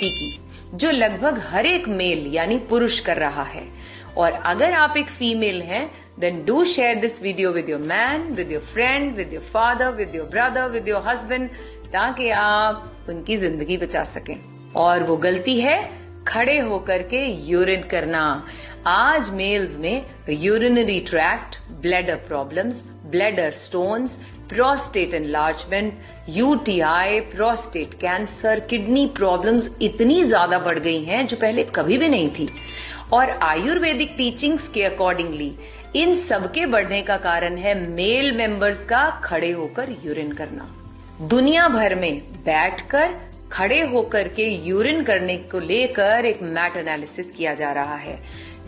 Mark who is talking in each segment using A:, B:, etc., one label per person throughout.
A: गलती की जो लगभग हर एक मेल यानी पुरुष कर रहा है। और अगर आप एक फीमेल हैं, then do share this video with your man, with your friend, with your father, with your brother, with your husband, ताकि आप उनकी जिंदगी बचा सकें। और वो गलती है खड़े होकर के यूरिन करना। आज मेल्स में urinary tract, bladder problems, bladder stones, prostate enlargement, UTI, prostate cancer, kidney problems इतनी ज्यादा बढ़ गई हैं जो पहले कभी भी नहीं थी। और आयुर्वेदिक टीचिंग्स के अकॉर्डिंगली इन सबके बढ़ने का कारण है मेल मेंबर्स का खड़े होकर यूरिन करना। दुनिया भर में बैठकर खड़े होकर के यूरिन करने को लेकर एक मैट एनालिसिस किया जा रहा है,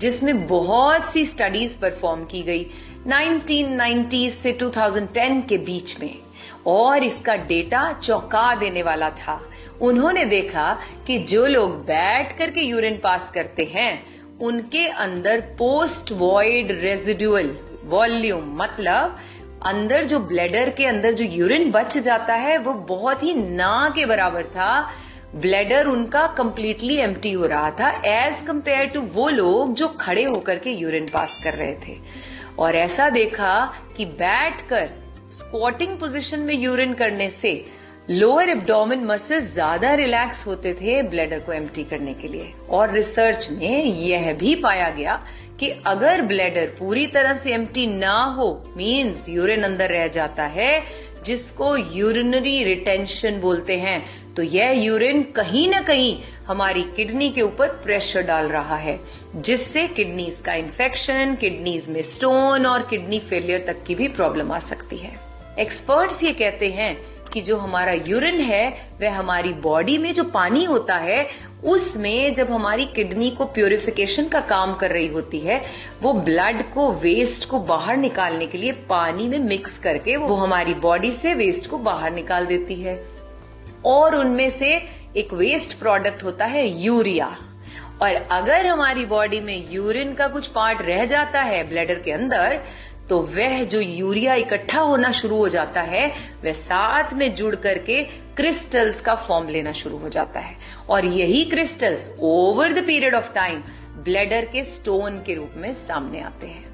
A: जिसमें बहुत सी स्टडीज परफॉर्म की गई 1990 से 2010 के बीच में, और इसका डेटा चौंका देने वाला था। उन्होंने देखा कि जो लोग बैठ करके यूरिन पास करते हैं उनके अंदर पोस्ट वॉइड रेजिडुअल वॉल्यूम, मतलब अंदर जो ब्लैडर के अंदर जो यूरिन बच जाता है वो बहुत ही ना के बराबर था। ब्लैडर उनका कंप्लीटली एम्प्टी हो रहा था एज कंपेयर टू वो लोग जो खड़े होकर के यूरिन पास कर रहे थे। और ऐसा देखा कि बैठकर स्क्वाटिंग पोजीशन में यूरिन करने से लोअर एब्डोमेन मसल्स ज्यादा रिलैक्स होते थे ब्लैडर को एम्प्टी करने के लिए। और रिसर्च में यह भी पाया गया कि अगर ब्लैडर पूरी तरह से एम्प्टी ना हो, मींस यूरिन अंदर रह जाता है, जिसको यूरिनरी रिटेंशन बोलते हैं, तो यह यूरिन कहीं ना कहीं हमारी किडनी के ऊपर प्रेशर डाल रहा है, जिससे किडनीज का इन्फेक्शन, किडनीज में स्टोन और किडनी फेलियर तक की भी प्रॉब्लम आ सकती है। एक्सपर्ट्स ये कहते हैं कि जो हमारा यूरिन है वह हमारी बॉडी में जो पानी होता है उसमें जब हमारी किडनी को प्यूरिफिकेशन का काम कर रही होती है, वो ब्लड को, वेस्ट को बाहर निकालने के लिए पानी में मिक्स करके वो हमारी बॉडी से वेस्ट को बाहर निकाल देती है। और उनमें से एक वेस्ट प्रोडक्ट होता है यूरिया। और अगर हमारी बॉडी में यूरिन का कुछ पार्ट रह जाता है ब्लैडर के अंदर, तो वह जो यूरिया इकट्ठा होना शुरू हो जाता है वह साथ में जुड़ करके क्रिस्टल्स का फॉर्म लेना शुरू हो जाता है। और यही crystals over the period of time bladder के स्टोन के रूप में सामने आते हैं।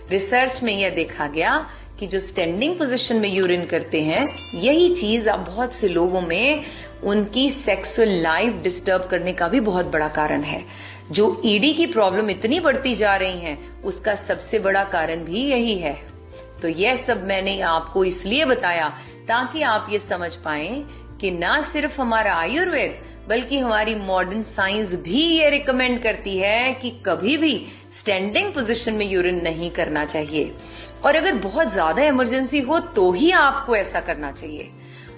A: रिसर्च में यह देखा गया कि जो स्टैंडिंग पोजीशन में यूरिन करते हैं, यही चीज अब बहुत से लोगों में उनकी सेक्सुअल लाइफ डिस्टर्ब करने का भी बहुत बड़ा कारण है। जो ईडी की प्रॉब्लम इतनी बढ़ती जा रही है उसका सबसे बड़ा कारण भी यही है। तो यह सब मैंने आपको इसलिए बताया ताकि आप ये समझ पाएं कि ना सिर्फ हमारा आयुर्वेद बल्कि हमारी मॉडर्न साइंस भी ये रिकमेंड करती है कि कभी भी स्टैंडिंग पोजीशन में यूरिन नहीं करना चाहिए। और अगर बहुत ज्यादा इमरजेंसी हो तो ही आपको ऐसा करना चाहिए।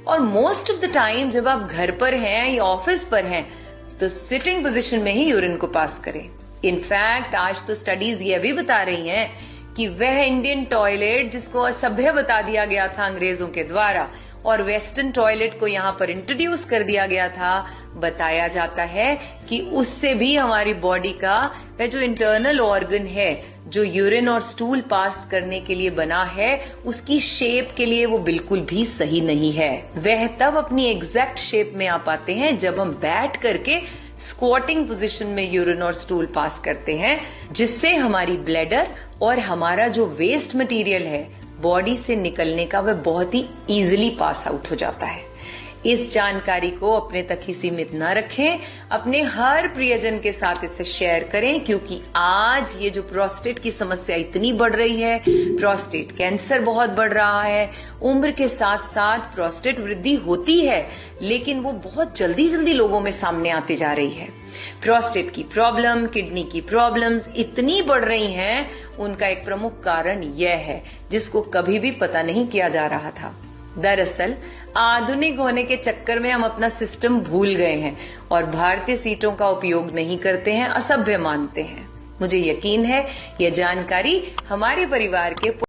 A: और मोस्ट ऑफ द टाइम जब आप घर पर हैं या ऑफिस पर हैं तो सिटिंग पोजीशन में ही यूरिन को पास करें। इनफैक्ट आज तो स्टडीज ये भी बता रही हैं कि वह इंडियन टॉयलेट जिसको असभ्य बता दिया गया था अंग्रेजों के द्वारा और वेस्टर्न टॉयलेट को यहाँ पर इंट्रोड्यूस कर दिया गया था, बताया जाता है कि उससे भी हमारी बॉडी का वह जो इंटरनल ऑर्गन है जो यूरिन और स्टूल पास करने के लिए बना है, उसकी शेप के लिए वो बिल्कुल भी सही नहीं है। वह तब अपनी एग्जैक्ट शेप में आ पाते हैं जब हम बैठ करके स्क्वाटिंग पोजीशन में यूरिन और स्टूल पास करते हैं, जिससे हमारी ब्लैडर और हमारा जो वेस्ट मटेरियल है बॉडी से निकलने का वह बहुत ही इजीली पास आउट हो जाता है। इस जानकारी को अपने तक ही सीमित न रखें, अपने हर प्रियजन के साथ इसे शेयर करें, क्योंकि आज ये जो प्रोस्टेट की समस्या इतनी बढ़ रही है, प्रोस्टेट कैंसर बहुत बढ़ रहा है, उम्र के साथ साथ प्रोस्टेट वृद्धि होती है लेकिन वो बहुत जल्दी जल्दी लोगों में सामने आती जा रही है। प्रोस्टेट की प्रॉब्लम, किडनी की प्रॉब्लम्स इतनी बढ़ रही हैं, उनका एक प्रमुख कारण यह है जिसको कभी भी पता नहीं किया जा रहा था। दरअसल आधुनिक होने के चक्कर में हम अपना सिस्टम भूल गए हैं और भारतीय सीटों का उपयोग नहीं करते हैं, असभ्य मानते हैं। मुझे यकीन है यह जानकारी हमारे परिवार के